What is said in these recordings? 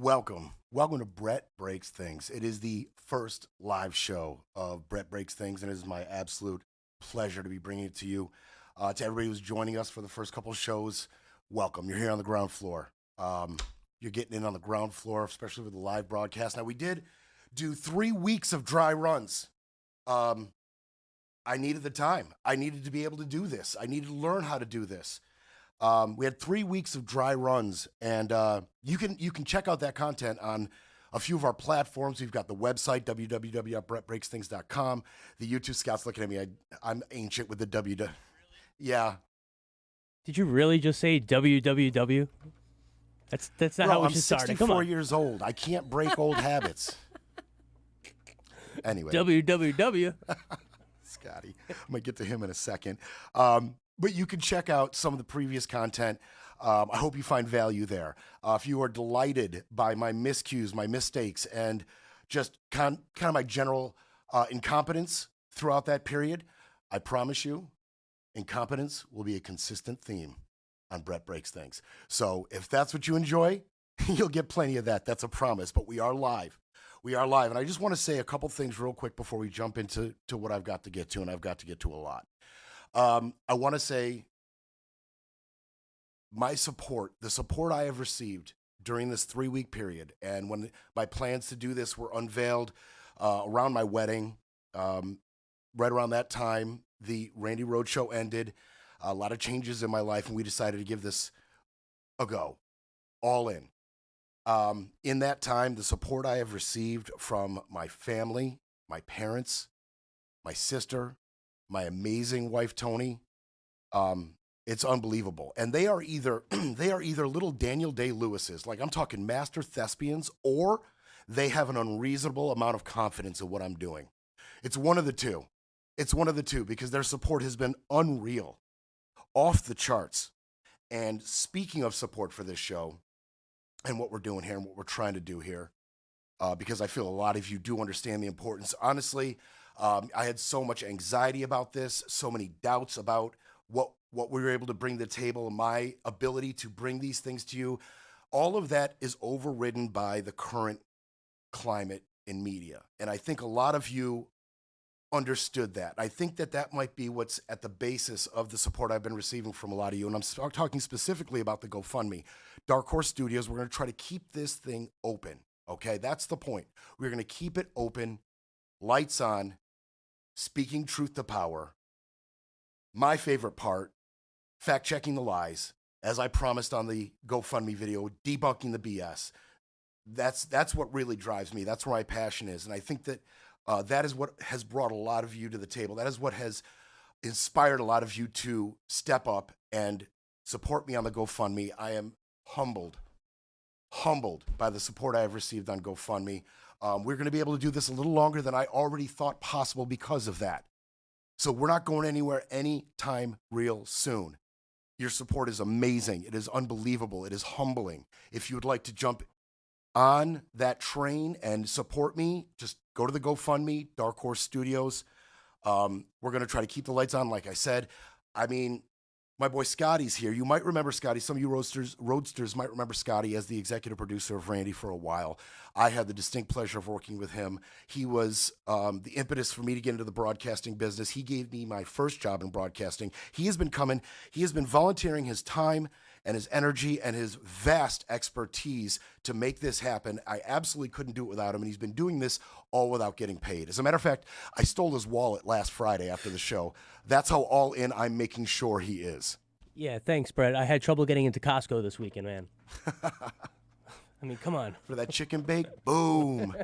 Welcome to Brett Breaks Things. It is the first live show of Brett Breaks Things, and it is my absolute pleasure to be bringing it to you. To everybody who's joining us for the first couple of shows, welcome. You're here on the ground floor. You're getting in on the ground floor, especially with the live broadcast. Now, we did do 3 weeks of dry runs. I needed the time. I needed to be able to do this. I needed to learn how to do this. We had 3 weeks of dry runs, and you can check out that content on a few of our platforms. We've got the website, www.brettbreaksthings.com. The YouTube Scout's looking at me. I'm ancient with the W. Yeah. Did you really just say www? That's not how we should start it. Come I'm 64 on. years old. I can't break old habits. Anyway. www. Scotty. I'm going to get to him in a second. But you can check out some of the previous content. I hope you find value there. If you are delighted by my miscues, my mistakes, and just kind of my general incompetence throughout that period, I promise you, incompetence will be a consistent theme on Brett Breaks Things. So if that's what you enjoy, you'll get plenty of that. That's a promise. But we are live. We are live. And I just want to say a couple things real quick before we jump into what I've got to get to, and I've got to get to a lot. I want to say my support, the support I have received during this 3-week period, and when my plans to do this were unveiled around my wedding, right around that time, the Randy Roadshow ended, a lot of changes in my life, and we decided to give this a go, all in. In that time, the support I have received from my family, my parents, my sister, my amazing wife, Tony, it's unbelievable. And they are either little Daniel Day-Lewis's, like I'm talking master thespians, or they have an unreasonable amount of confidence in what I'm doing. It's one of the two. It's one of the two, because their support has been unreal, off the charts. And speaking of support for this show and what we're doing here and what we're trying to do here, because I feel a lot of you do understand the importance. Honestly, I had so much anxiety about this, so many doubts about what we were able to bring to the table, and my ability to bring these things to you. All of that is overridden by the current climate in media. And I think a lot of you understood that. I think that might be what's at the basis of the support I've been receiving from a lot of you. And I'm talking specifically about the GoFundMe. Dark Horse Studios, we're going to try to keep this thing open. Okay, that's the point. We're going to keep it open, lights on, speaking truth to power. My favorite part, fact-checking the lies, as I promised on the GoFundMe video, debunking the BS. That's what really drives me. That's where my passion is. And I think that that is what has brought a lot of you to the table. That is what has inspired a lot of you to step up and support me on the GoFundMe. I am humbled by the support I have received on GoFundMe. We're going to be able to do this a little longer than I already thought possible because of that. So we're not going anywhere anytime real soon. Your support is amazing. It is unbelievable. It is humbling. If you would like to jump on that train and support me, just go to the GoFundMe, Dark Horse Studios. We're going to try to keep the lights on, like I said. I mean, my boy Scotty's here. You might remember Scotty. Some of you roadsters might remember Scotty as the executive producer of Randy for a while. I had the distinct pleasure of working with him. He was the impetus for me to get into the broadcasting business. He gave me my first job in broadcasting. He has been volunteering his time and his energy and his vast expertise to make this happen. I absolutely couldn't do it without him, and he's been doing this all without getting paid. As a matter of fact, I stole his wallet last Friday after the show. That's how all in I'm making sure he is. Yeah, thanks, Brett. I had trouble getting into Costco this weekend, man. I mean, come on. For that chicken bake, boom.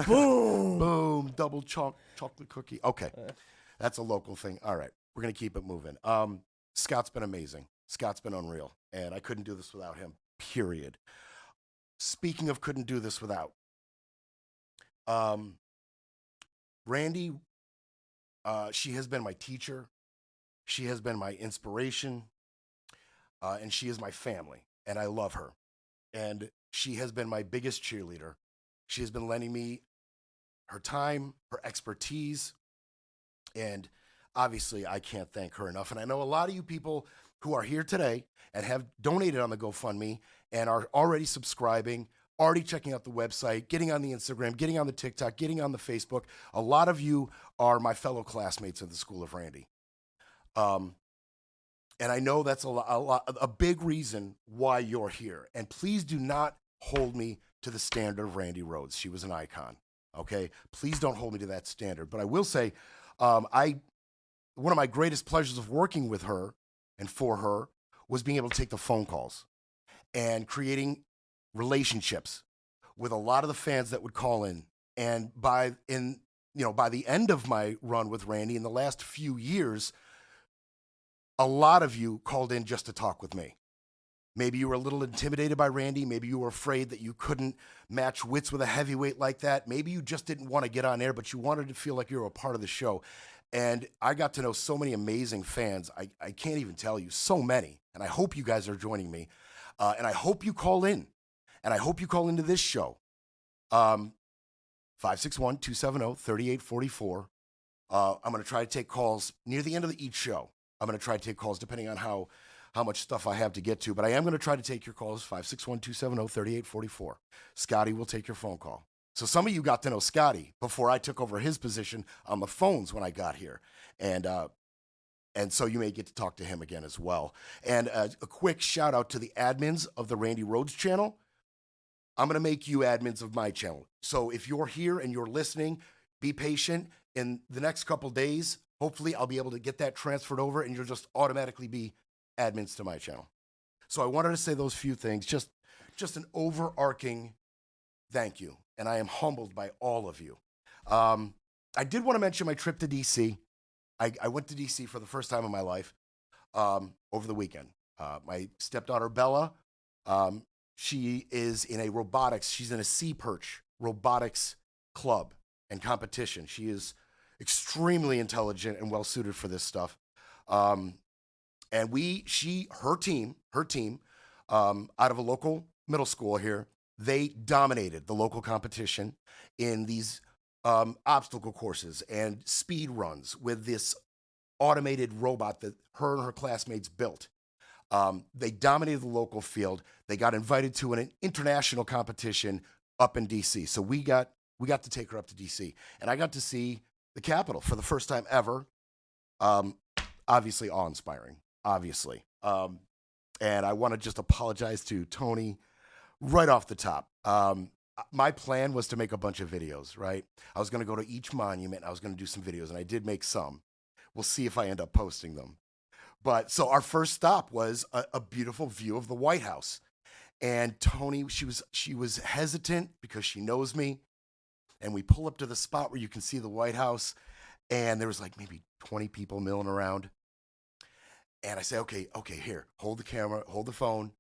Boom. Boom, double chocolate cookie. Okay, that's a local thing. All right, we're going to keep it moving. Scott's been amazing. Scott's been unreal, and I couldn't do this without him, period. Speaking of couldn't do this without, Randy, she has been my teacher. She has been my inspiration, and she is my family, and I love her. And she has been my biggest cheerleader. She has been lending me her time, her expertise, and obviously I can't thank her enough. And I know a lot of you people who are here today and have donated on the GoFundMe and are already subscribing already checking out the website, getting on the Instagram, getting on the TikTok, getting on the Facebook. A lot of you are my fellow classmates in the School of Randy. And I know that's a big reason why you're here. And please do not hold me to the standard of Randy Rhodes. She was an icon. Okay, please don't hold me to that standard. But I will say, one of my greatest pleasures of working with her and for her was being able to take the phone calls and creating relationships with a lot of the fans that would call in. And by the end of my run with Randy in the last few years, a lot of you called in just to talk with me. Maybe you were a little intimidated by Randy. Maybe you were afraid that you couldn't match wits with a heavyweight like that. Maybe you just didn't want to get on air, but you wanted to feel like you were a part of the show. And I got to know so many amazing fans. I can't even tell you, so many. And I hope you guys are joining me. And I hope you call in. And I hope you call into this show. 561-270-3844. I'm going to try to take calls near the end of each show. I'm going to try to take calls depending on how much stuff I have to get to. But I am going to try to take your calls, 561-270-3844. Scotty will take your phone call. So some of you got to know Scotty before I took over his position on the phones when I got here. And so you may get to talk to him again as well. And a quick shout out to the admins of the Randy Rhodes channel. I'm going to make you admins of my channel. So if you're here and you're listening, be patient. In the next couple days, hopefully I'll be able to get that transferred over and you'll just automatically be admins to my channel. So I wanted to say those few things, just an overarching thank you. And I am humbled by all of you. I did want to mention my trip to DC. I went to DC for the first time in my life over the weekend. My stepdaughter, Bella, she is in a robotics, she's in a sea perch robotics club and competition. She is extremely intelligent and well suited for this stuff. And her team, out of a local middle school here, they dominated the local competition in these obstacle courses and speed runs with this automated robot that her and her classmates built. They dominated the local field. They got invited to an international competition up in DC. So we got to take her up to DC, and I got to see the Capitol for the first time ever. Obviously awe-inspiring, obviously. And I want to just apologize to Tony right off the top. My plan was to make a bunch of videos, right? I was going to go to each monument. I was going to do some videos, and I did make some. We'll see if I end up posting them. But so our first stop was a beautiful view of the White House. And Tony, she was hesitant because she knows me. And we pull up to the spot where you can see the White House. And there was like maybe 20 people milling around. And I say, okay, here, hold the camera, hold the phone,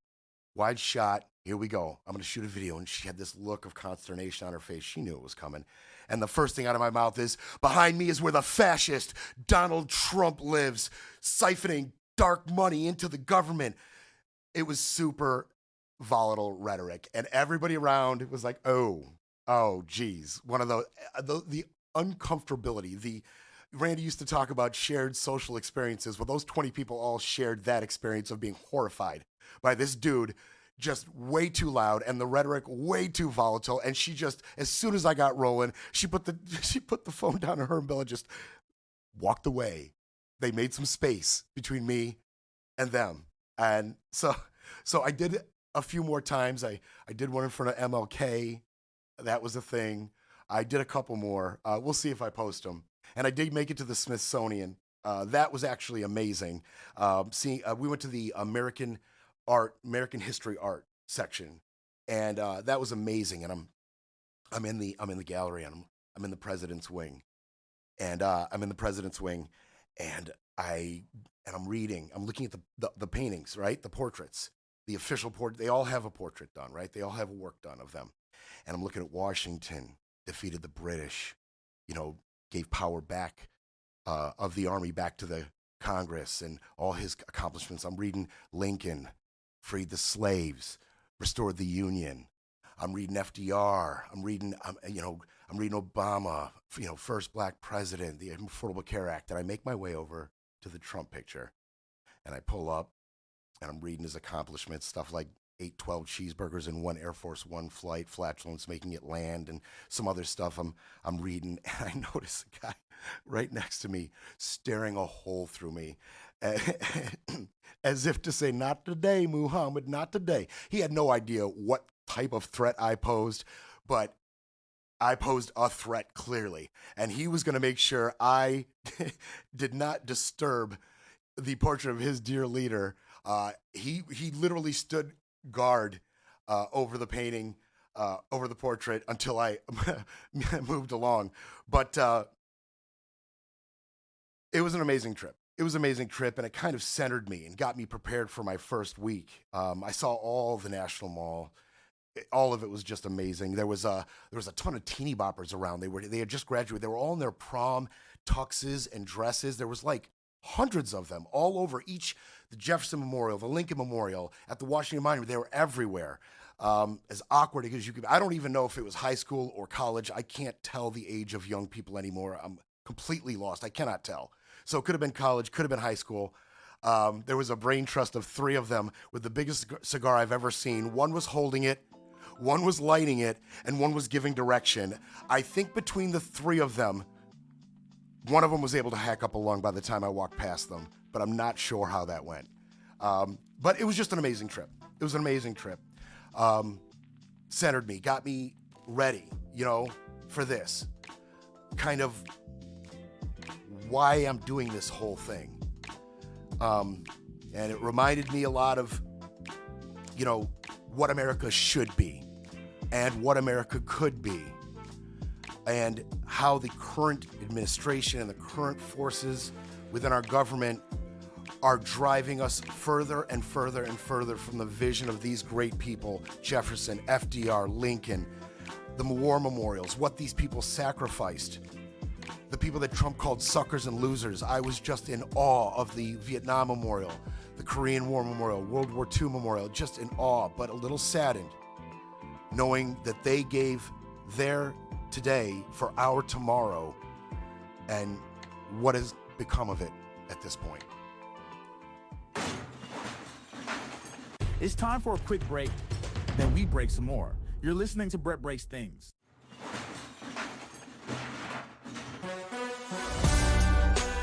wide shot. Here we go. I'm going to shoot a video. And she had this look of consternation on her face. She knew it was coming. And the first thing out of my mouth is, behind me is where the fascist Donald Trump lives, siphoning dark money into the government. It was super volatile rhetoric. And everybody around was like, oh, geez. One of the uncomfortability, Randy used to talk about shared social experiences. Well, those 20 people all shared that experience of being horrified by this dude, just way too loud and the rhetoric way too volatile. And she just, as soon as I got rolling, she put the phone down on her and Bella just walked away. They made some space between me and them. And so I did a few more times. I did one in front of MLK. That was a thing. I did a couple more. We'll see if I post them. And I did make it to the Smithsonian. That was actually amazing. We went to the American History Art section, and that was amazing. And I'm in the gallery, and I'm in the president's wing, and I'm reading. I'm looking at the paintings, right? The portraits, the official portrait. They all have a portrait done, right? They all have work done of them. And I'm looking at Washington defeated the British, gave power back of the army back to the Congress and all his accomplishments. I'm reading Lincoln freed the slaves, restored the Union. I'm reading FDR. I'm reading Obama, first black president, the Affordable Care Act. And I make my way over to the Trump picture, and I pull up, and I'm reading his accomplishments, stuff like ate 12 cheeseburgers in one Air Force One flight, flatulence making it land, and some other stuff I'm reading, and I notice a guy right next to me staring a hole through me. As if to say, not today, Muhammad, not today. He had no idea what type of threat I posed, but I posed a threat clearly, and he was going to make sure I did not disturb the portrait of his dear leader. He literally stood guard over the painting, over the portrait until I moved along. But it was an amazing trip. It was an amazing trip, and it kind of centered me and got me prepared for my first week. I saw all the National Mall. All of it was just amazing. There was a ton of teeny boppers around. They had just graduated. They were all in their prom tuxes and dresses. There was like hundreds of them all over the Jefferson Memorial, the Lincoln Memorial, at the Washington Monument. They were everywhere. As awkward as you could. I don't even know if it was high school or college. I can't tell the age of young people anymore. I'm completely lost. I cannot tell. So it could have been college, could have been high school. There was a brain trust of 3 of them with the biggest cigar I've ever seen. One was holding it, one was lighting it, and one was giving direction. I think between the 3 of them, one of them was able to hack up a lung by the time I walked past them, but I'm not sure how that went. But it was just an amazing trip. It was an amazing trip. Centered me, got me ready, for this. Kind of why I'm doing this whole thing. And it reminded me a lot of, what America should be and what America could be, and how the current administration and the current forces within our government are driving us further and further and further from the vision of these great people, Jefferson, FDR, Lincoln, the war memorials, what these people sacrificed, the people that Trump called suckers and losers. I was just in awe of the Vietnam Memorial, the Korean War Memorial, World War II Memorial, just in awe, but a little saddened, knowing that they gave their today for our tomorrow, and what has become of it at this point. It's time for a quick break, then we break some more. You're listening to Brett Breaks Things.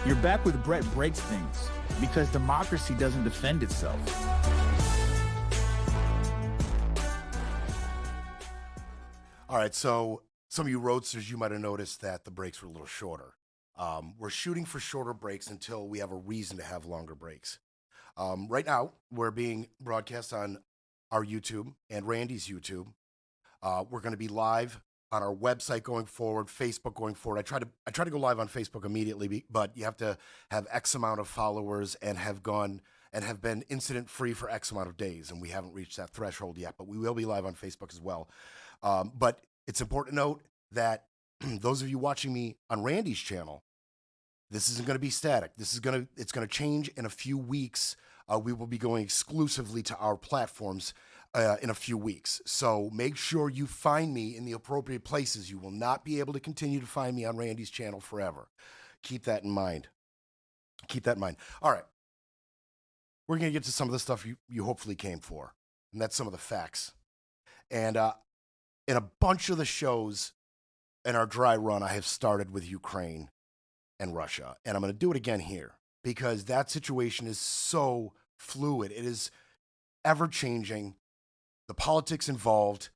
You're back with Brett Breaks Things, because democracy doesn't defend itself. All right, so some of you roadsters, you might have noticed that the breaks were a little shorter. We're shooting for shorter breaks until we have a reason to have longer breaks. Right now, we're being broadcast on our YouTube and Randy's YouTube. We're going to be live on our website going forward, Facebook going forward. I try to go live on Facebook immediately, but you have to have X amount of followers and have been incident free for X amount of days, and we haven't reached that threshold yet. But we will be live on Facebook as well. But it's important to note that those of you watching me on Randy's channel, this isn't going to be static. It's going to change in a few weeks. We will be going exclusively to our platforms in a few weeks. So make sure you find me in the appropriate places. You will not be able to continue to find me on Randy's channel forever. Keep that in mind. Keep that in mind. All right. We're going to get to some of the stuff you hopefully came for, and that's some of the facts. And in a bunch of the shows in our dry run, I have started with Ukraine and Russia, and I'm going to do it again here because that situation is so fluid. It is ever changing. The politics involved,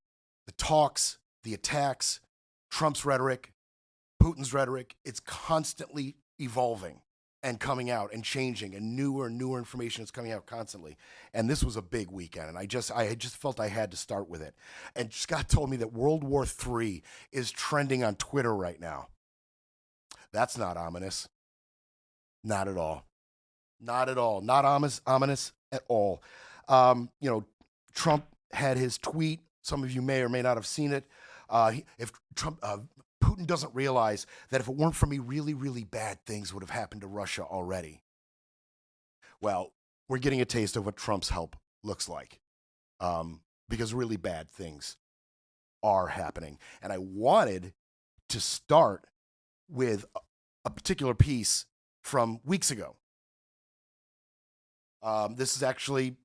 the talks, the attacks, Trump's rhetoric, Putin's rhetoric, it's constantly evolving and coming out and changing, and newer information is coming out constantly. And this was a big weekend, and I just felt I had to start with it. And Scott told me that World War III is trending on Twitter right now. That's not ominous. Not at all. Not at all. Not ominous at all. Trump had his tweet. Some of you may or may not have seen it. If Putin doesn't realize that if it weren't for me, really, really bad things would have happened to Russia already. Well, we're getting a taste of what Trump's help looks like, because really bad things are happening. And I wanted to start with a particular piece from weeks ago. This is actually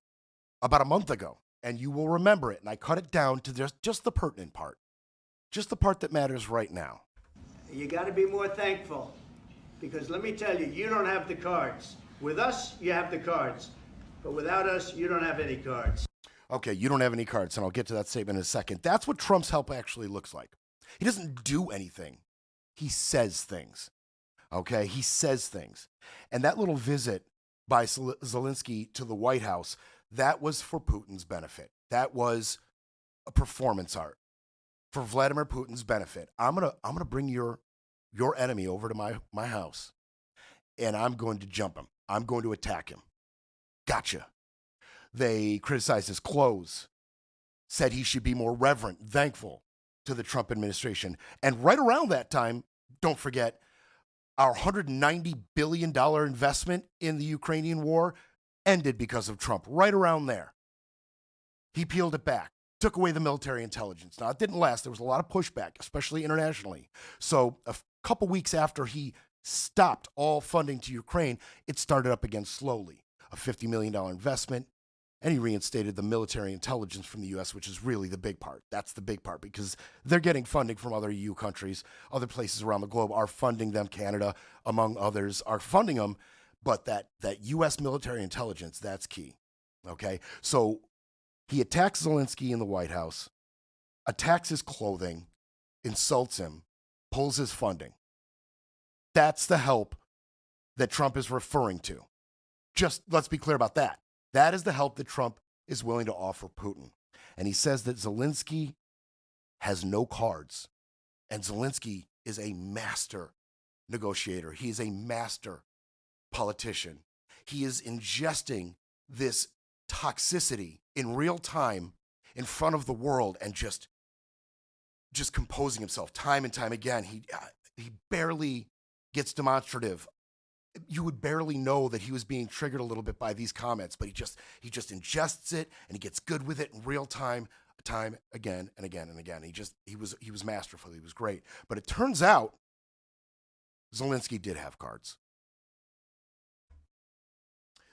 about a month ago. and you will remember it. And I cut it down to just the pertinent part, just the part that matters right now. You got to be more thankful, because let me tell you, you don't have the cards. With us, you have the cards, but without us, you don't have any cards. Okay, you don't have any cards, and I'll get to that statement in a second. That's what Trump's help actually looks like. He doesn't do anything. He says things. Okay, he says things. And that little visit by Zelensky to the White House, that was for Putin's benefit. That was a performance art for Vladimir Putin's benefit. I'm gonna bring your enemy over to my house, and I'm going to jump him. I'm going to attack him. Gotcha. They criticized his clothes, said he should be more reverent, thankful to the Trump administration. And right around that time, don't forget, our $190 billion investment in the Ukrainian war ended because of Trump. Right around there. He peeled it back, took away the military intelligence. Now, it didn't last. There was a lot of pushback, especially internationally. So a couple weeks after he stopped all funding to Ukraine, it started up again slowly. A $50 million investment, and he reinstated the military intelligence from the U.S., which is really the big part. That's the big part, because they're getting funding from other EU countries. Other places around the globe are funding them. Canada, among others, are funding them. But that U.S. military intelligence, that's key. Okay? So he attacks Zelensky in the White House, attacks his clothing, insults him, pulls his funding. That's the help that Trump is referring to. Just let's be clear about that. That is the help that Trump is willing to offer Putin. And he says that Zelensky has no cards. And Zelensky is a master negotiator. He is a master politician. He is ingesting this toxicity in real time in front of the world and just composing himself time and time again. He barely gets demonstrative. You would barely know that he was being triggered a little bit by these comments, but he just ingests it, and he gets good with it in real time again and again and again. He was masterful. He was great. But it turns out Zelensky did have cards.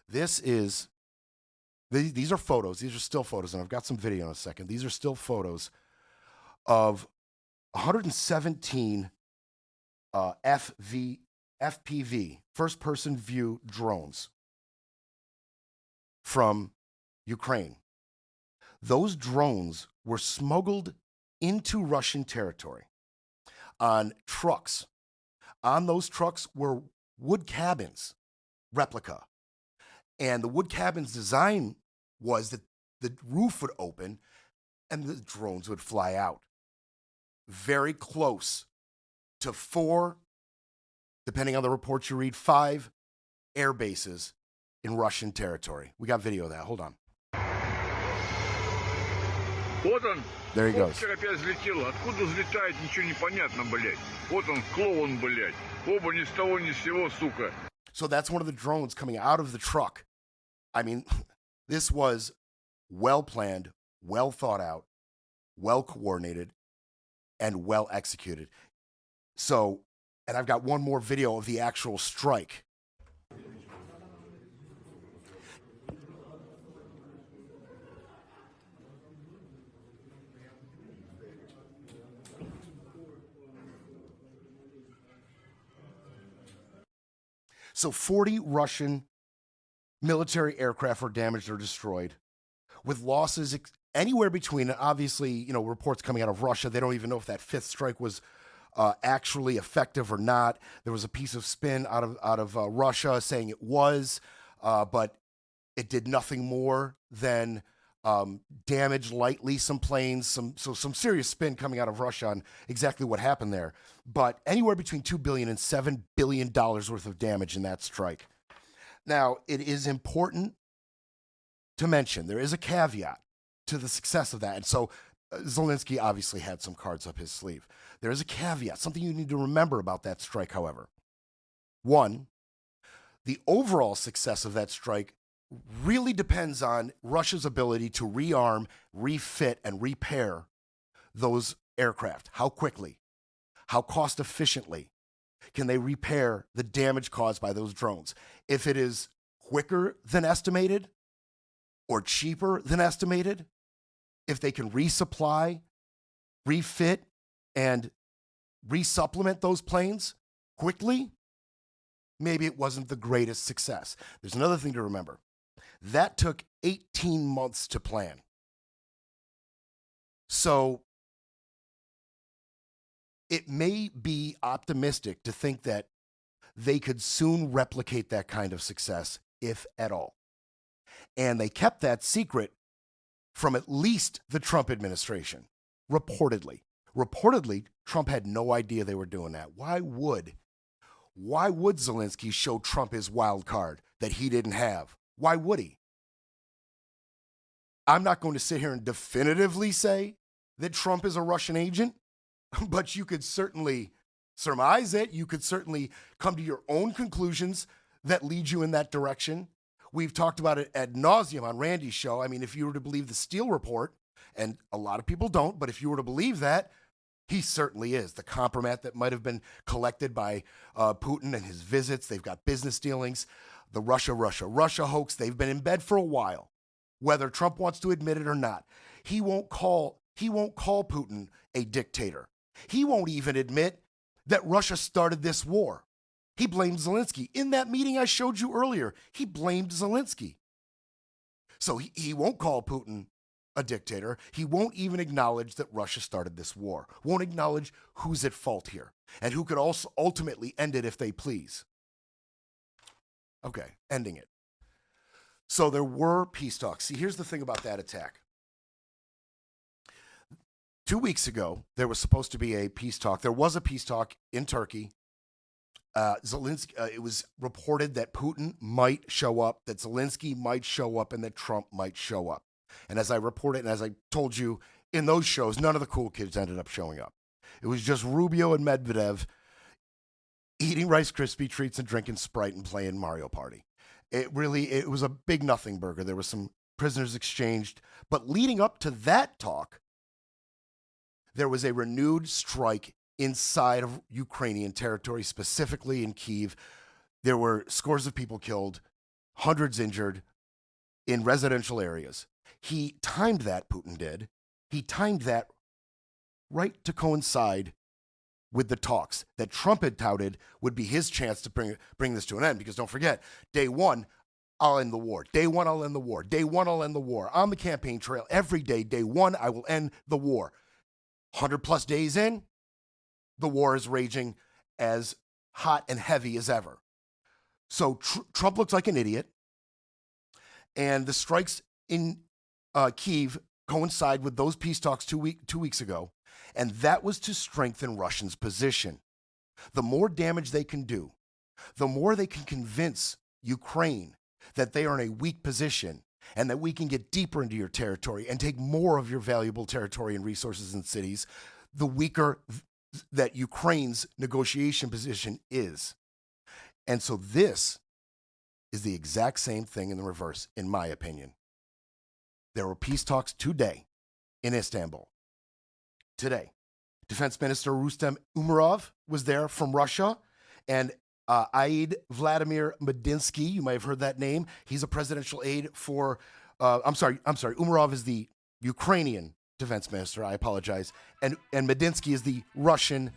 These are photos. These are still photos, and I've got some video in a second. These are still photos of 117 FPV, first-person view drones from Ukraine. Those drones were smuggled into Russian territory on trucks. On those trucks were wood cabins, replica. And the wood cabin's design was that the roof would open and the drones would fly out. Very close to 4, depending on the reports you read, 5 air bases in Russian territory. We got video of that. Hold on. Вот он. There he goes. Опять взлетел. Откуда взлетает, ничего не понятно, блядь. Вот он, клоун, блядь. Оба ни с того ни с сего, сука. So that's one of the drones coming out of the truck. I mean, this was well planned, well thought out, well coordinated, and well executed. So, and I've got one more video of the actual strike. So 40 Russian military aircraft were damaged or destroyed, with losses anywhere between, obviously, reports coming out of Russia. They don't even know if that 5th strike was actually effective or not. There was a piece of spin out of Russia saying it was, but it did nothing more than damage lightly some planes, some serious spin coming out of Russia on exactly what happened there. But anywhere between $2 billion and $7 billion worth of damage in that strike. Now, it is important to mention there is a caveat to the success of that. And so Zelensky obviously had some cards up his sleeve. There is a caveat, something you need to remember about that strike, however. One, the overall success of that strike really depends on Russia's ability to rearm, refit, and repair those aircraft. How quickly? How cost efficiently can they repair the damage caused by those drones? If it is quicker than estimated or cheaper than estimated, if they can resupply, refit, and resupplement those planes quickly, maybe it wasn't the greatest success. There's another thing to remember. That took 18 months to plan. So it may be optimistic to think that they could soon replicate that kind of success, if at all. And they kept that secret from at least the Trump administration, reportedly. Reportedly, Trump had no idea they were doing that. Why would Zelensky show Trump his wild card that he didn't have? Why would he? I'm not going to sit here and definitively say that Trump is a Russian agent, but you could certainly surmise it. You could certainly come to your own conclusions that lead you in that direction. We've talked about it ad nauseum on Randy's show. I mean, if you were to believe the Steele report, and a lot of people don't, but if you were to believe that, he certainly is. The compromat that might have been collected by Putin and his visits, they've got business dealings, the Russia hoax, they've been in bed for a while, whether Trump wants to admit it or not. He won't call Putin a dictator. He won't even admit that Russia started this war. He blamed Zelensky. In that meeting I showed you earlier, he blamed Zelensky. So he won't call Putin a dictator. He won't even acknowledge that Russia started this war. Won't acknowledge who's at fault here and who could also ultimately end it if they please. Okay, ending it. So there were peace talks. See, here's the thing about that attack. 2 weeks ago, there was supposed to be a peace talk. There was a peace talk in Turkey. Zelensky, it was reported that Putin might show up, that Zelensky might show up, and that Trump might show up. And as I reported, and as I told you in those shows, none of the cool kids ended up showing up. It was just Rubio and Medvedev eating Rice Krispie treats and drinking Sprite and playing Mario Party. It was a big nothing burger. There was some prisoners exchanged. But leading up to that talk, there was a renewed strike inside of Ukrainian territory, specifically in Kyiv. There were scores of people killed, hundreds injured in residential areas. He timed that, Putin did. He timed that right to coincide with the talks that Trump had touted would be his chance to bring this to an end. Because don't forget, day one, I'll end the war. Day one, I'll end the war. Day one, I'll end the war. On the campaign trail, every day, day one, I will end the war. 100 plus days in, the war is raging as hot and heavy as ever. So Trump looks like an idiot. And the strikes in Kyiv coincide with those peace talks 2 weeks ago. And that was to strengthen Russia's position. The more damage they can do, the more they can convince Ukraine that they are in a weak position and that we can get deeper into your territory and take more of your valuable territory and resources and cities, the weaker that Ukraine's negotiation position is. And so this is the exact same thing in the reverse, in my opinion. There were peace talks today in Istanbul. Today, Defense Minister Rustem Umerov was there from Russia, and Aid Vladimir Medinsky, you might have heard that name. He's a presidential aide for, I'm sorry, Umerov is the Ukrainian defense minister, I apologize, and Medinsky is the Russian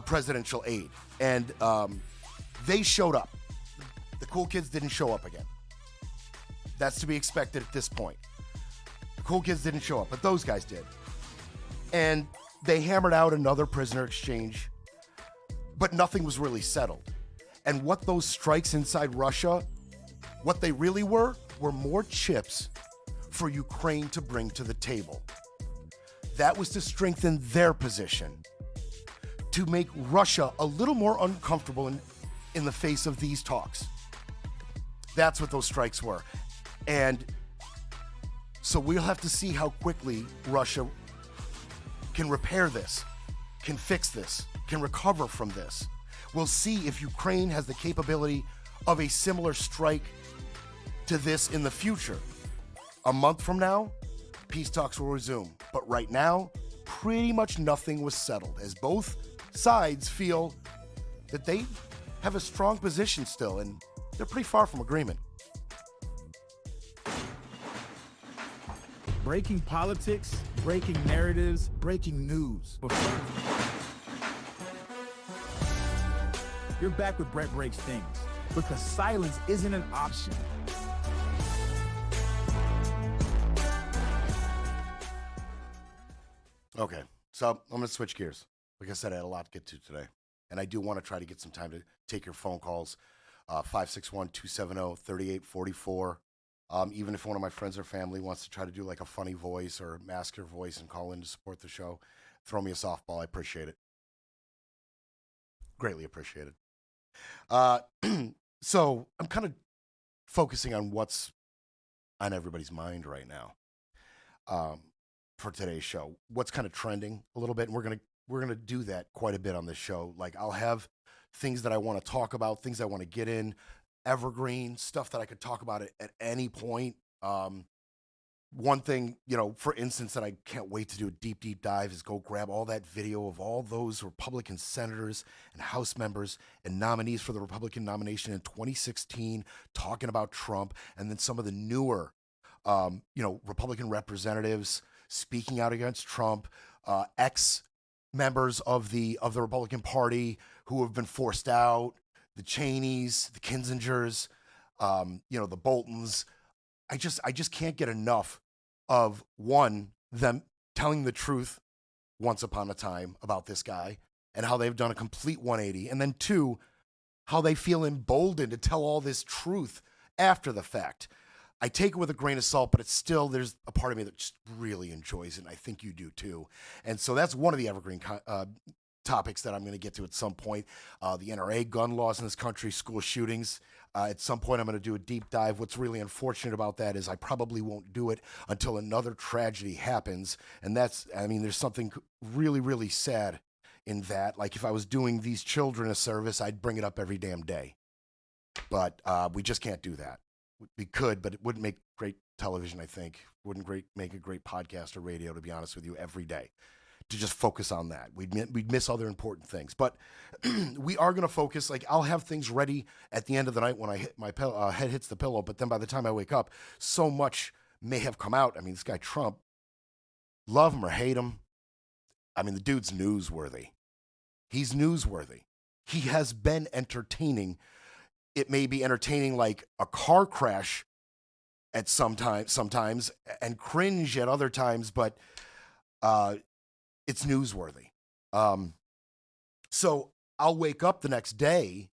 presidential aide. And they showed up. The cool kids didn't show up again. That's to be expected at this point. The cool kids didn't show up, but those guys did. And they hammered out another prisoner exchange, but nothing was really settled. And what those strikes inside Russia, what they really were more chips for Ukraine to bring to the table. That was to strengthen their position, to make Russia a little more uncomfortable in the face of these talks. That's what those strikes were. And so we'll have to see how quickly Russia can repair this, can fix this, can recover from this. We'll see if Ukraine has the capability of a similar strike to this in the future. A month from now, peace talks will resume. But right now, pretty much nothing was settled, as both sides feel that they have a strong position still, and they're pretty far from agreement. Breaking politics, breaking narratives, breaking news. But first, you're back with Brett Breaks Things, because silence isn't an option. Okay, so I'm going to switch gears. Like I said, I had a lot to get to today. And I do want to try to get some time to take your phone calls, 561-270-3844. Even if one of my friends or family wants to try to do like a funny voice or mask your voice and call in to support the show, throw me a softball. I appreciate it. Greatly appreciated. So I'm kind of focusing on what's on everybody's mind right now for today's show. What's kind of trending a little bit, and we're gonna do that quite a bit on this show. Like, I'll have things that I want to talk about, things I want to get in, evergreen stuff that I could talk about at any point. One thing, for instance, that I can't wait to do a deep dive is go grab all that video of all those Republican senators and House members and nominees for the Republican nomination in 2016 talking about Trump, and then some of the newer, Republican representatives speaking out against Trump, ex-members of the Republican Party who have been forced out, the Cheneys, the Kinsingers, the Boltons. I just can't get enough of, one, them telling the truth once upon a time about this guy and how they've done a complete 180. And then two, how they feel emboldened to tell all this truth after the fact. I take it with a grain of salt, but it's still, there's a part of me that just really enjoys it, and I think you do too. And so that's one of the evergreen topics that I'm going to get to at some point. The NRA, gun laws in this country, school shootings. At some point, I'm going to do a deep dive. What's really unfortunate about that is I probably won't do it until another tragedy happens. And there's something really, really sad in that. Like, if I was doing these children a service, I'd bring it up every damn day. But we just can't do that. We could, but it wouldn't make great television, I think. Wouldn't make a great podcast or radio, to be honest with you, every day. To just focus on that. We'd miss other important things. But we are going to focus. Like, I'll have things ready at the end of the night when I hit my head hits the pillow. But then by the time I wake up, so much may have come out. I mean, this guy Trump, love him or hate him, I mean, the dude's newsworthy. He's newsworthy. He has been entertaining. It may be entertaining like a car crash at sometimes, and cringe at other times, but it's newsworthy. So I'll wake up the next day,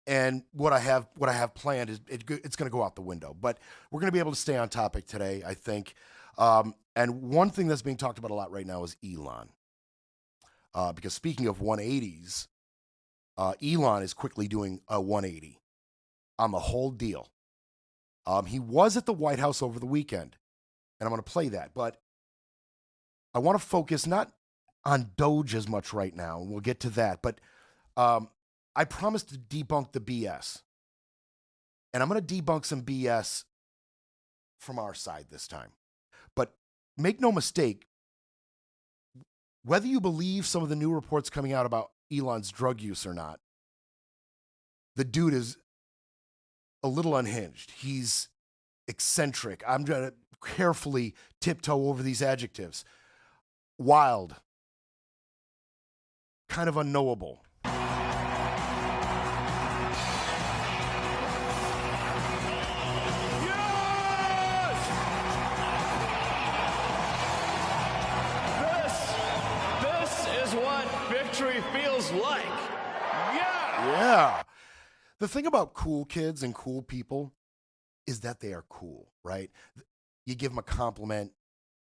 and what I have planned is it's going to go out the window. But we're going to be able to stay on topic today, I think. And one thing that's being talked about a lot right now is Elon. Because speaking of 180s, Elon is quickly doing a 180 on the whole deal. He was at the White House over the weekend, and I'm going to play that. But I want to focus not on Doge as much right now, and we'll get to that. But I promised to debunk the BS. And I'm going to debunk some BS from our side this time. But make no mistake, whether you believe some of the new reports coming out about Elon's drug use or not, the dude is a little unhinged. He's eccentric. I'm going to carefully tiptoe over these adjectives. Wild. Kind of unknowable. Feels like. Yeah. The thing about cool kids and cool people is that they are cool, right? You give them a compliment,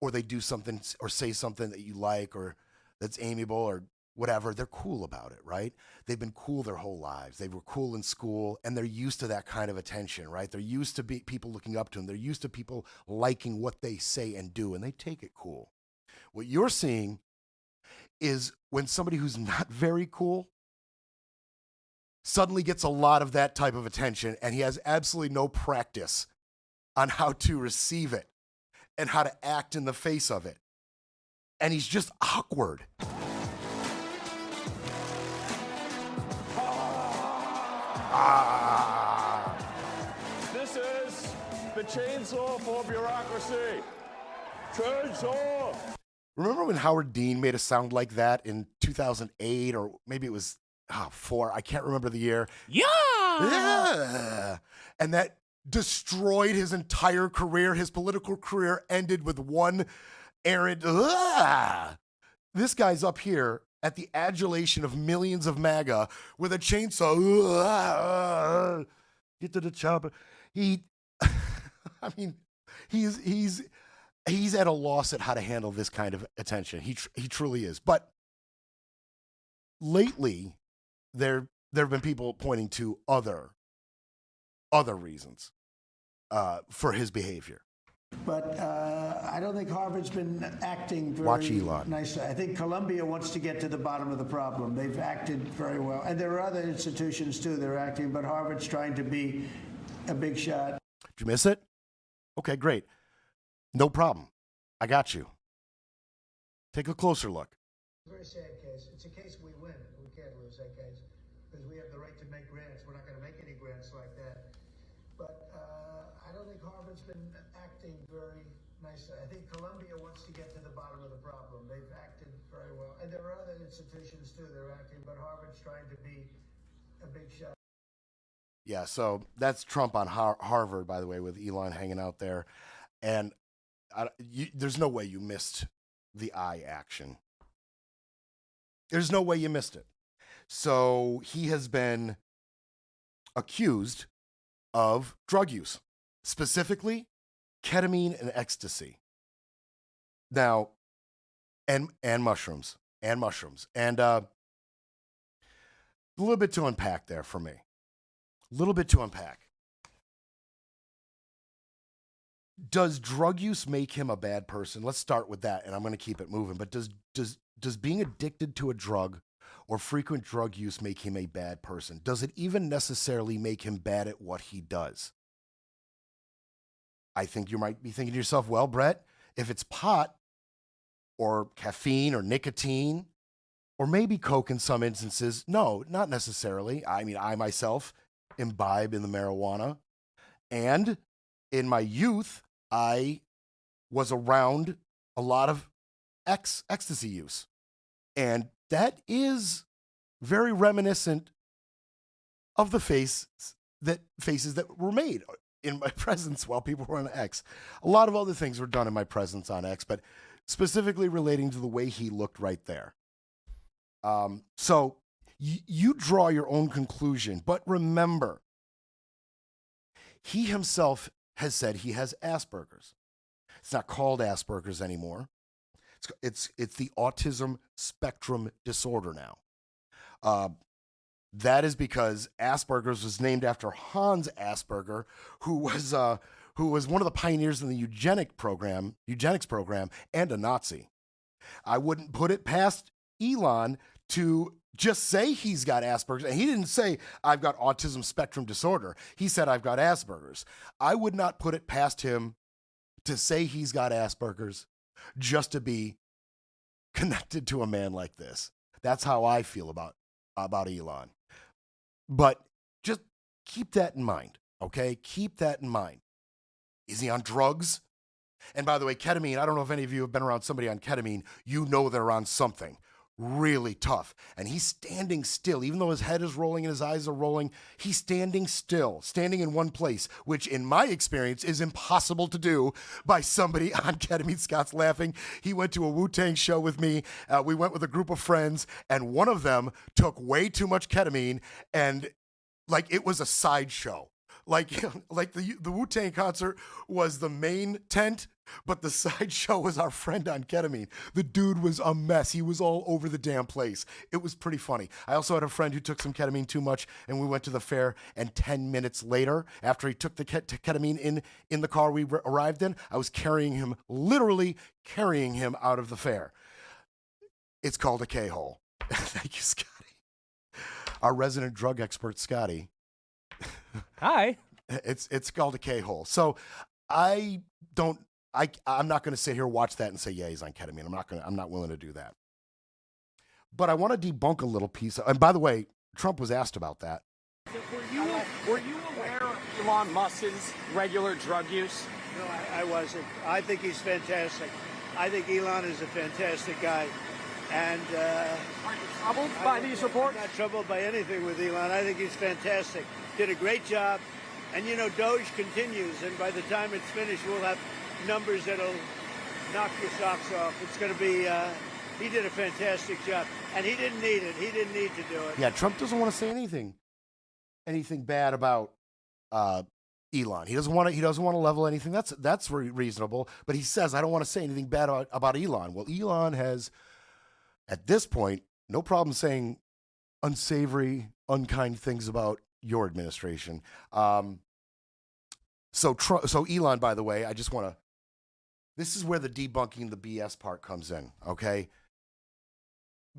or they do something or say something that you like or that's amiable or whatever. They're cool about it, right? They've been cool their whole lives. They were cool in school, and they're used to that kind of attention, right? They're used to people looking up to them. They're used to people liking what they say and do, and they take it cool. What you're seeing is when somebody who's not very cool suddenly gets a lot of that type of attention, and he has absolutely no practice on how to receive it and how to act in the face of it. And he's just awkward. This is the chainsaw for bureaucracy. Chainsaw! Remember when Howard Dean made a sound like that in 2008, or maybe it was 4? I can't remember the year. Yeah. And that destroyed his entire career. His political career ended with one errant. This guy's up here at the adulation of millions of MAGA with a chainsaw. Get to the chopper. I mean, he's at a loss at how to handle this kind of attention. He truly is. But lately, there have been people pointing to other reasons for his behavior. But I don't think Harvard's been acting Watch very Elon. nicely. I think Columbia wants to get to the bottom of the problem. They've acted very well. And there are other institutions, too, that are acting, but Harvard's trying to be a big shot. Did you miss it? Okay, great. No problem. I got you. Take a closer look. Very sad case. It's a case we win. We can't lose that case because we have the right to make grants. We're not going to make any grants like that. But I don't think Harvard's been acting very nicely. I think Columbia wants to get to the bottom of the problem. They've acted very well. And there are other institutions, too, that are acting, but Harvard's trying to be a big shot. Yeah, so that's Trump on Harvard, by the way, with Elon hanging out there. And there's no way you missed the eye action. There's no way you missed it. So he has been accused of drug use, specifically ketamine and ecstasy. Now, and mushrooms. And a little bit to unpack there for me. A little bit to unpack. Does drug use make him a bad person? Let's start with that, and I'm going to keep it moving. But does being addicted to a drug or frequent drug use make him a bad person? Does it even necessarily make him bad at what he does? I think you might be thinking to yourself, well, Brett, if it's pot or caffeine or nicotine or maybe coke in some instances, no, not necessarily. I mean, I myself imbibe in the marijuana, and in my youth, I was around a lot of ecstasy use. And that is very reminiscent of the faces that were made in my presence while people were on X. A lot of other things were done in my presence on X, but specifically relating to the way he looked right there. So you draw your own conclusion, but remember, he himself has said he has Asperger's. It's not called Asperger's anymore. It's the autism spectrum disorder now. That is because Asperger's was named after Hans Asperger, who was one of the pioneers in the eugenics program, and a Nazi. I wouldn't put it past Elon to just say he's got Asperger's. And he didn't say, I've got autism spectrum disorder. He said, I've got Asperger's. I would not put it past him to say he's got Asperger's just to be connected to a man like this. That's how I feel about Elon. But just keep that in mind, okay? Keep that in mind. Is he on drugs? And by the way, ketamine, I don't know if any of you have been around somebody on ketamine. You know they're on something really tough. And he's standing still. Even though his head is rolling and his eyes are rolling, he's standing still, standing in one place, which in my experience is impossible to do by somebody on ketamine. Scott's laughing. He went to a Wu-Tang show with me. We went with a group of friends, and one of them took way too much ketamine, and like it was a sideshow. Like the Wu-Tang concert was the main tent, but the sideshow was our friend on ketamine. The dude was a mess. He was all over the damn place. It was pretty funny. I also had a friend who took some ketamine too much, and we went to the fair, and 10 minutes later, after he took the ketamine in the car we arrived in, I was literally carrying him out of the fair. It's called a K-hole. Thank you, Scotty. Our resident drug expert, Scotty. Hi. It's called a K-hole. So I'm not going to sit here, watch that, and say, yeah, he's on ketamine. I'm not willing to do that. But I want to debunk a little piece. And by the way, Trump was asked about that. Were you aware of Elon Musk's regular drug use? No, I wasn't. I think he's fantastic. I think Elon is a fantastic guy. And Are you troubled by these reports? I'm not troubled by anything with Elon. I think he's fantastic. Did a great job. And, you know, Doge continues. And by the time it's finished, we'll have numbers that'll knock your socks off. It's going to be, he did a fantastic job. And he didn't need it. He didn't need to do it. Yeah, Trump doesn't want to say anything bad about Elon. He doesn't want to level anything. That's reasonable. But he says, I don't want to say anything bad about Elon. Well, Elon has, at this point, no problem saying unsavory, unkind things about your administration. So Elon, by the way, I just want to, this is where the debunking the BS part comes in, okay?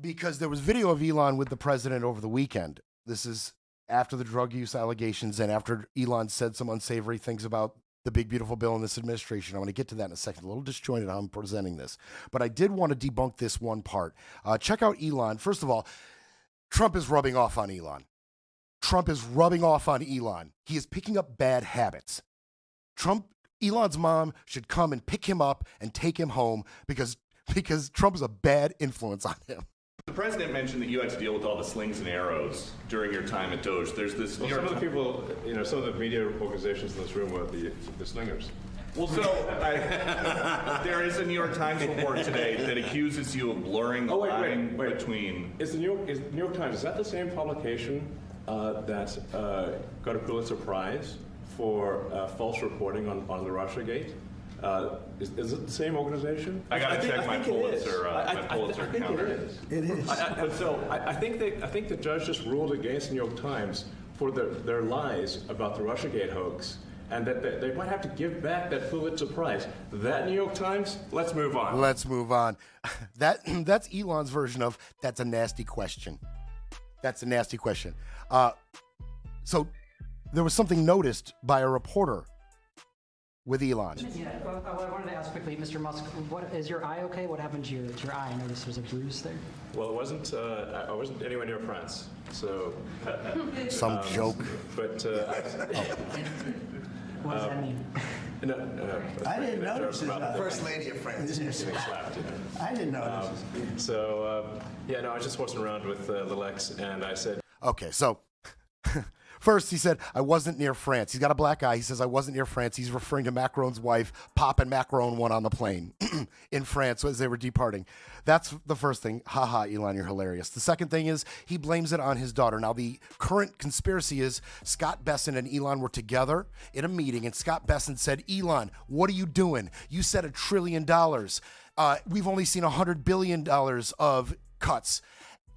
Because there was video of Elon with the president over the weekend. This is after the drug use allegations and after Elon said some unsavory things about the big, beautiful bill in this administration. I'm going to get to that in a second. A little disjointed how I'm presenting this. But I did want to debunk this one part. Check out Elon. First of all, Trump is rubbing off on Elon. Trump is rubbing off on Elon. He is picking up bad habits. Elon's mom should come and pick him up and take him home because Trump is a bad influence on him. The president mentioned that you had to deal with all the slings and arrows during your time at Doge. There's this. Well, some of the people, some of the media organizations in this room were the slingers. Well, so there is a New York Times report today that accuses you of blurring the line between. Is the New York Times, is that the same publication that got a Pulitzer Prize for false reporting on the Russiagate? Is it the same organization? I got to check my Pulitzer counter. It is. I think the judge just ruled against the New York Times for their lies about the Russiagate hoax, and that they might have to give back that Pulitzer Prize. That New York Times. Let's move on. Let's move on. That's Elon's version of that's a nasty question. That's a nasty question. So there was something noticed by a reporter with Elon. Yeah, well, I wanted to ask quickly, Mr. Musk, is your eye okay? What happened to your eye? I noticed there's a bruise there. Well, it wasn't. I wasn't anywhere near France, so. Some joke. But. What does that mean? No, I didn't notice it. First Lady of France. Getting slapped. I didn't notice it. So, I was just horsing around with Little X, and I said. Okay, so. First, he said, I wasn't near France. He's got a black eye. He says, I wasn't near France. He's referring to Macron's wife popping Macron one on the plane in France as they were departing. That's the first thing. Ha ha, Elon, you're hilarious. The second thing is he blames it on his daughter. Now, the current conspiracy is Scott Bessent and Elon were together in a meeting, and Scott Bessent said, Elon, what are you doing? You said $1 trillion. We've only seen $100 billion of cuts.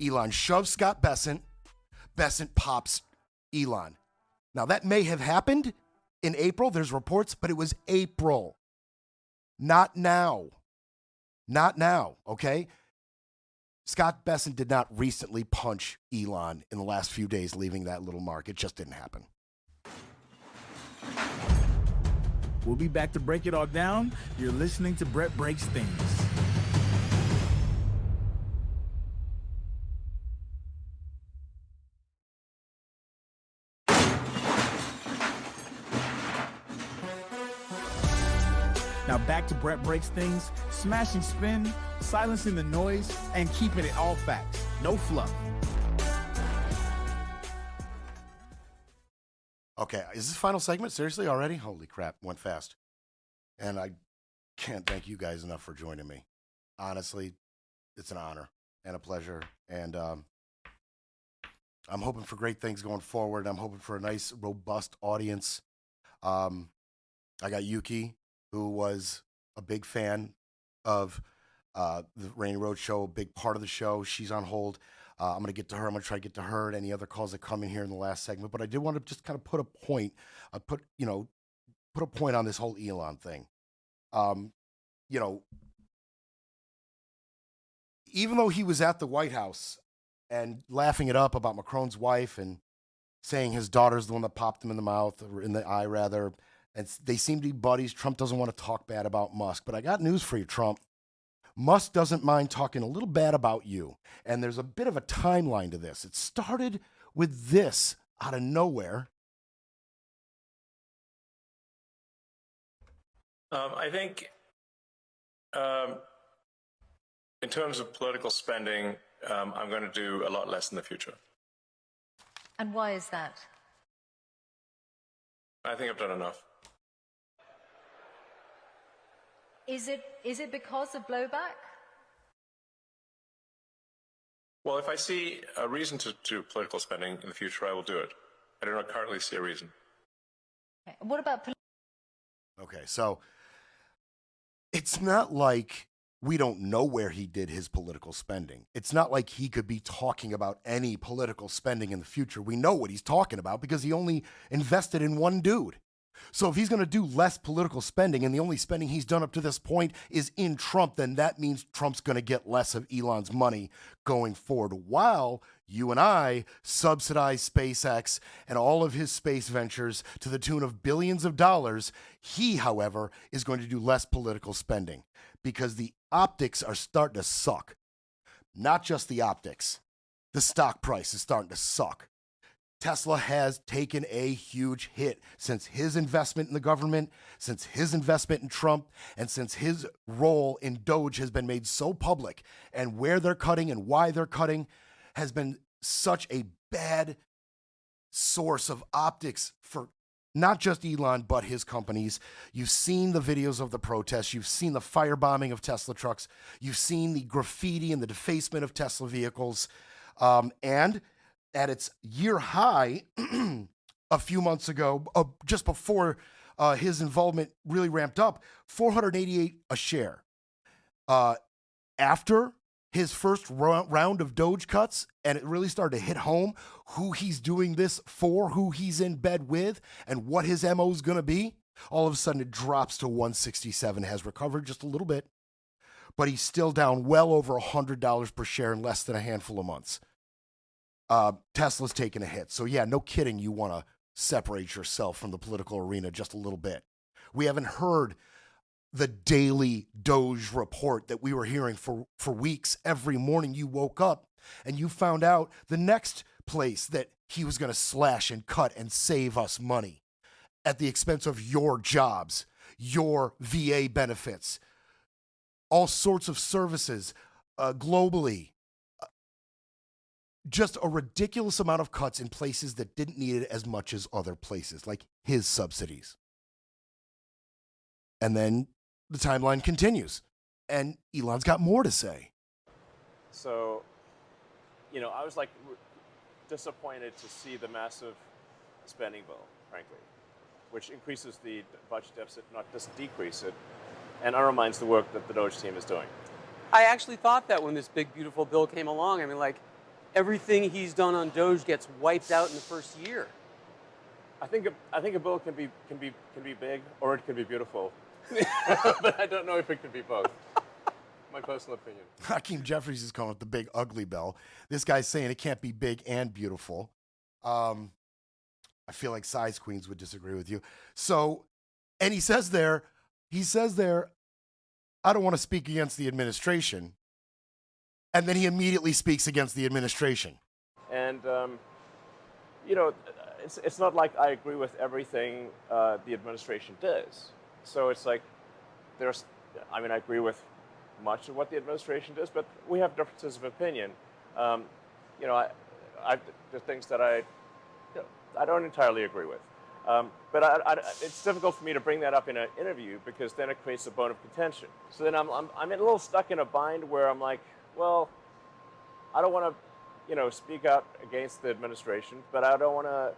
Elon shoves Scott Bessent. Bessent pops Elon. Now, that may have happened in April. There's reports, but it was April. Not now. Not now, okay? Scott Bessent did not recently punch Elon in the last few days, leaving that little mark. It just didn't happen. We'll be back to break it all down. You're listening to Brett Breaks Things. Now back to Brett Breaks Things, smashing spin, silencing the noise, and keeping it all facts. No fluff. Okay, is this final segment? Seriously, already? Holy crap, went fast. And I can't thank you guys enough for joining me. Honestly, it's an honor and a pleasure. And I'm hoping for great things going forward. I'm hoping for a nice, robust audience. I got Yuki, who was a big fan of the Rainy Road show, a big part of the show. She's on hold. I'm going to get to her. I'm going to try to get to her and any other calls that come in here in the last segment. But I did want to just kind of put a point, put a point on this whole Elon thing. Even though he was at the White House and laughing it up about Macron's wife and saying his daughter's the one that popped him in the mouth, or in the eye rather, and they seem to be buddies. Trump doesn't want to talk bad about Musk. But I got news for you, Trump. Musk doesn't mind talking a little bad about you. And there's a bit of a timeline to this. It started with this out of nowhere. I think In terms of political spending, I'm going to do a lot less in the future. And why is that? I think I've done enough. Is it because of blowback? Well, if I see a reason to do political spending in the future, I will do it. I do not currently see a reason. Okay. What about Okay, so it's not like we don't know where he did his political spending. It's not like he could be talking about any political spending in the future. We know what he's talking about because he only invested in one dude. So if he's going to do less political spending and the only spending he's done up to this point is in Trump, then that means Trump's going to get less of Elon's money going forward, while you and I subsidize SpaceX and all of his space ventures to the tune of billions of dollars. He, however, is going to do less political spending because the optics are starting to suck. Not just the optics. The stock price is starting to suck. Tesla has taken a huge hit since his investment in the government, since his investment in Trump, and since his role in Doge has been made so public, and where they're cutting and why they're cutting has been such a bad source of optics for not just Elon, but his companies. You've seen the videos of the protests. You've seen the firebombing of Tesla trucks. You've seen the graffiti and the defacement of Tesla vehicles. And at its year high a few months ago, just before his involvement really ramped up, 488 a share. After his first round of Doge cuts, and it really started to hit home who he's doing this for, who he's in bed with, and what his MO is going to be, all of a sudden it drops to 167, has recovered just a little bit, but he's still down well over $100 per share in less than a handful of months. Tesla's taking a hit. So yeah, no kidding, you want to separate yourself from the political arena just a little bit. We haven't heard the daily Doge report that we were hearing for weeks. Every morning you woke up and you found out the next place that he was going to slash and cut and save us money at the expense of your jobs, your VA benefits, all sorts of services globally. Just a ridiculous amount of cuts in places that didn't need it as much as other places, like his subsidies. And then the timeline continues, and Elon's got more to say. So, you know, I was like disappointed to see the massive spending bill, frankly, which increases the budget deficit, not just decrease it, and undermines the work that the Doge team is doing. I actually thought that when this big, beautiful bill came along. I mean, like, everything he's done on Doge gets wiped out in the first year. I think a bill can be big or it can be beautiful, but I don't know if it can be both. My personal opinion. Hakeem Jeffries is calling it the big ugly bill. This guy's saying it can't be big and beautiful. I feel like size queens would disagree with you. So, and he says there, I don't want to speak against the administration. And then he immediately speaks against the administration. And, you know, it's not like I agree with everything the administration does. So it's like I agree with much of what the administration does, but we have differences of opinion. You know, there are things that I don't entirely agree with. But it's difficult for me to bring that up in an interview because then it creates a bone of contention. So then I'm a little stuck in a bind where I'm like, well, I don't want to, you know, speak out against the administration, but I don't want to.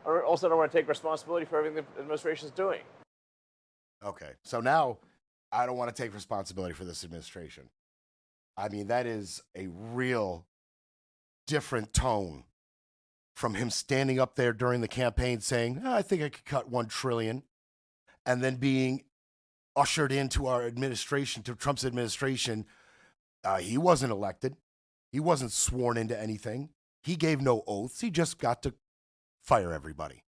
I also don't want to take responsibility for everything the administration is doing. Okay, so now I don't want to take responsibility for this administration. I mean, that is a real different tone from him standing up there during the campaign saying, I think I could cut $1 trillion, and then being ushered into our administration, to Trump's administration. He wasn't elected. He wasn't sworn into anything. He gave no oaths. He just got to fire everybody.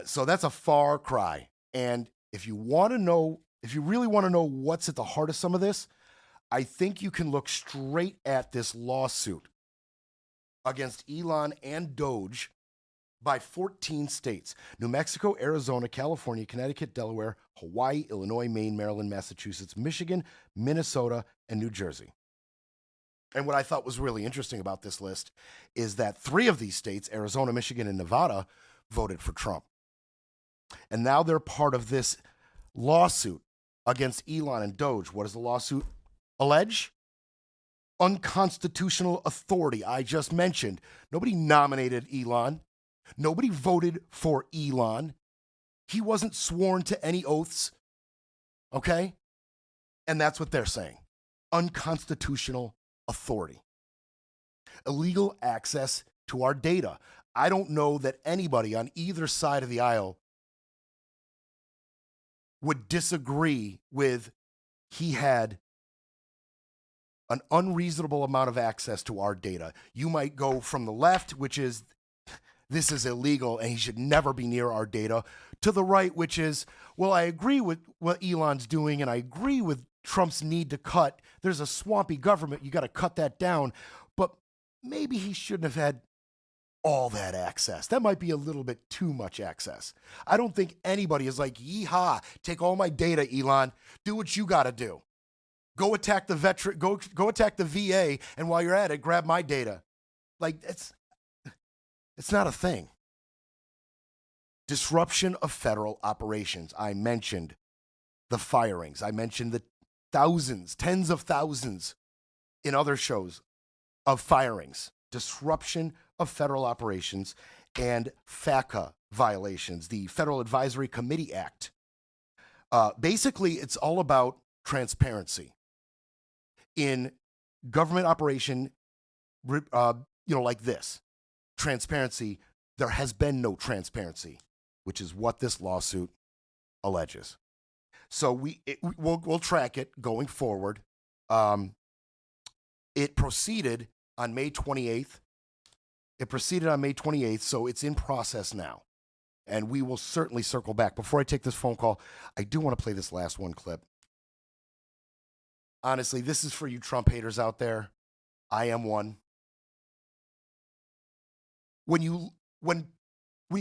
So that's a far cry. And if you really want to know what's at the heart of some of this, I think you can look straight at this lawsuit against Elon and Doge by 14 states: New Mexico, Arizona, California, Connecticut, Delaware, Hawaii, Illinois, Maine, Maryland, Massachusetts, Michigan, Minnesota, and New Jersey. And what I thought was really interesting about this list is that 3 of these states, Arizona, Michigan, and Nevada, voted for Trump. And now they're part of this lawsuit against Elon and Doge. What does the lawsuit allege? Unconstitutional authority. I just mentioned. Nobody nominated Elon. Nobody voted for Elon. He wasn't sworn to any oaths. Okay? And that's what they're saying. Unconstitutional authority. Illegal access to our data. I don't know that anybody on either side of the aisle would disagree with he had an unreasonable amount of access to our data. You might go from the left, which is this is illegal and he should never be near our data, to the right, which is, well, I agree with what Elon's doing and I agree with Trump's need to cut. There's a swampy government. You got to cut that down. But maybe he shouldn't have had all that access. That might be a little bit too much access. I don't think anybody is like, yeehaw, take all my data, Elon. Do what you got to do. Go attack the veteran, go attack the VA, and while you're at it, grab my data. Like, it's not a thing. Disruption of federal operations. I mentioned the firings. I mentioned the thousands, tens of thousands in other shows of firings. Disruption of federal operations and FACA violations, the Federal Advisory Committee Act. Basically, it's all about transparency. In government operation, like this, transparency, there has been no transparency, which is what this lawsuit alleges. So we'll track it going forward. It proceeded on May 28th. So it's in process now. And we will certainly circle back. Before I take this phone call, I do want to play this last one clip. Honestly, this is for you Trump haters out there. I am one. When you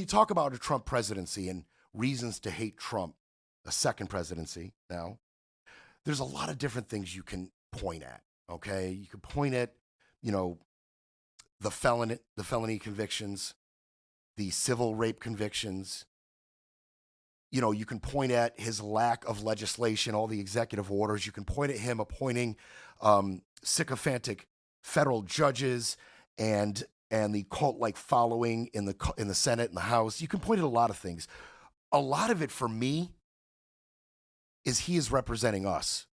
talk about a Trump presidency and reasons to hate Trump, a second presidency now, there's a lot of different things you can point at, okay? You can point at, the felony convictions, the civil rape convictions. You can point at his lack of legislation, all the executive orders. You can point at him appointing sycophantic federal judges and the cult-like following in the Senate and the House. You can point at a lot of things. A lot of it for me is he is representing us,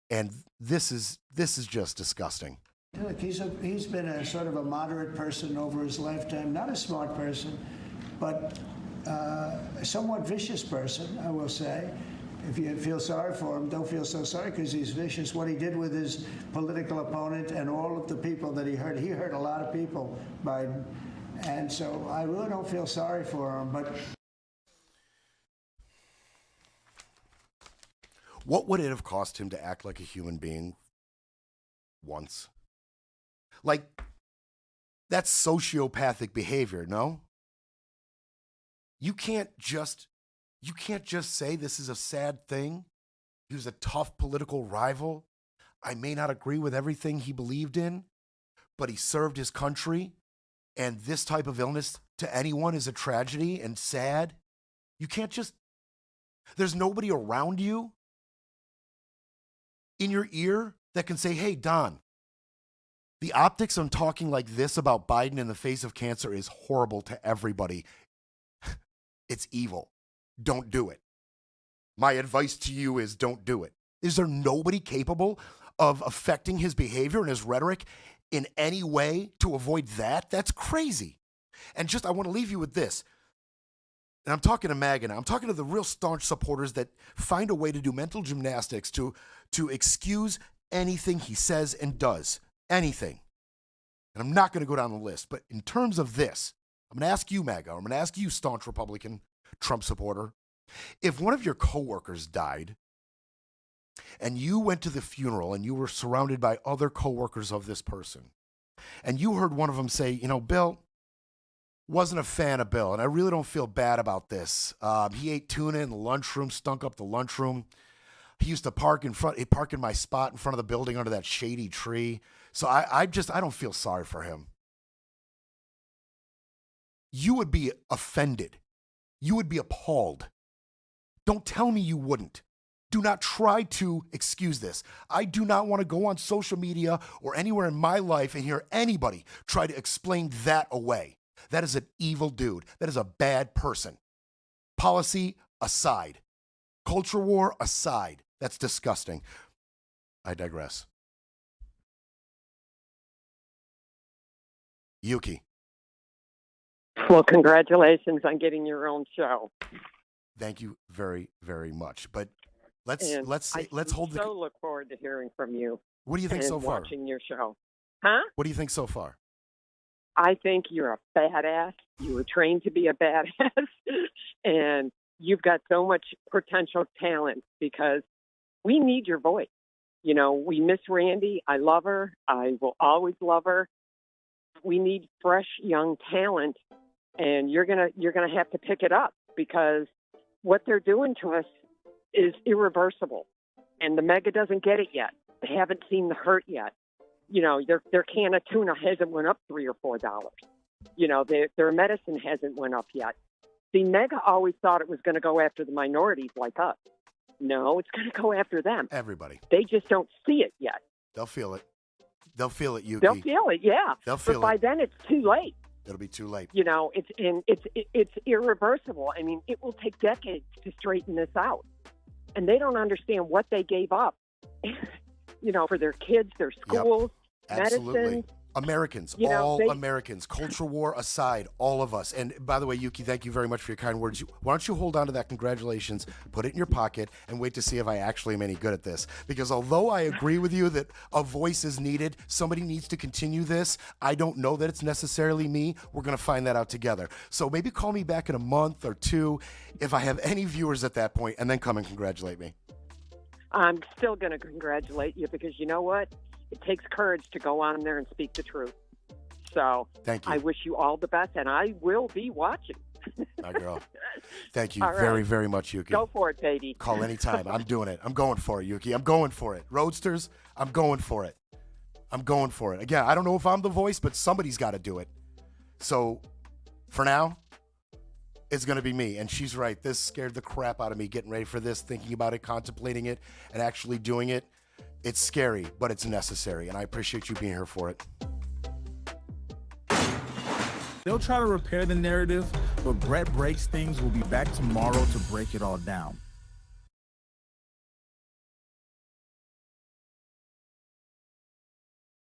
and this is just disgusting. Look, he's been a sort of a moderate person over his lifetime, not a smart person, but a somewhat vicious person, I will say. If you feel sorry for him, don't feel so sorry because he's vicious. What he did with his political opponent and all of the people that he hurt a lot of people, Biden. And so I really don't feel sorry for him, but... What would it have cost him to act like a human being once? Like, that's sociopathic behavior, no? You can't just say this is a sad thing. He was a tough political rival. I may not agree with everything he believed in, but he served his country, and this type of illness to anyone is a tragedy and sad. You can't just... There's nobody around you in your ear that can say, hey, Don, the optics on talking like this about Biden in the face of cancer is horrible to everybody. It's evil. Don't do it. My advice to you is don't do it. Is there nobody capable of affecting his behavior and his rhetoric in any way to avoid that? That's crazy. And I want to leave you with this. And I'm talking to MAGA now. I'm talking to the real staunch supporters that find a way to do mental gymnastics to excuse anything he says and does. Anything. And I'm not going to go down the list. But in terms of this, I'm going to ask you, MAGA, I'm going to ask you, staunch Republican Trump supporter, if one of your coworkers died and you went to the funeral and you were surrounded by other coworkers of this person, and you heard one of them say, Bill, wasn't a fan of Bill, and I really don't feel bad about this. He ate tuna in the lunchroom, stunk up the lunchroom. He used to park in my spot in front of the building under that shady tree. So I don't feel sorry for him. You would be offended. You would be appalled. Don't tell me you wouldn't. Do not try to excuse this. I do not want to go on social media or anywhere in my life and hear anybody try to explain that away. That is an evil dude. That is a bad person. Policy aside. Culture war aside. That's disgusting. I digress. Yuki. Well, congratulations on getting your own show. Thank you very, very much. But let's hold the. So look forward to hearing from you. What do you think so far? Watching your show, huh? What do you think so far? I think you're a badass. You were trained to be a badass, and you've got so much potential talent because we need your voice. You know, we miss Randy. I love her. I will always love her. We need fresh, young talent, and you're gonna have to pick it up because what they're doing to us is irreversible, and the mega doesn't get it yet. They haven't seen the hurt yet. You know, their can of tuna hasn't went up $3 or $4. You know, their medicine hasn't went up yet. The mega always thought it was going to go after the minorities like us. No, it's going to go after them. Everybody. They just don't see it yet. They'll feel it. They'll feel it, Yuki. They'll feel it, yeah. They'll feel but by then it's too late. It'll be too late. You know, it's irreversible. I mean, it will take decades to straighten this out. And they don't understand what they gave up, you know, for their kids, their schools, Absolutely. medicine. Americans, Americans, culture war aside, all of us. And by the way, Yuki, thank you very much for your kind words. Why don't you hold on to that congratulations, put it in your pocket, and wait to see if I actually am any good at this. Because although I agree with you that a voice is needed, somebody needs to continue this, I don't know that it's necessarily me. We're going to find that out together. So maybe call me back in a month or two if I have any viewers at that point, and then come and congratulate me. I'm still going to congratulate you because you know what? It takes courage to go on there and speak the truth. So thank you. I wish you all the best, and I will be watching. My girl. Thank you All right. very, very much, Yuki. Go for it, baby. Call anytime. I'm doing it. I'm going for it, Yuki. I'm going for it. Roadsters, I'm going for it. I'm going for it. Again, I don't know if I'm the voice, but somebody's got to do it. So for now, it's going to be me. And she's right. This scared the crap out of me getting ready for this, thinking about it, contemplating it, and actually doing it. It's scary, but it's necessary, and I appreciate you being here for it. They'll try to repair the narrative, but Brett Breaks Things will be back tomorrow to break it all down.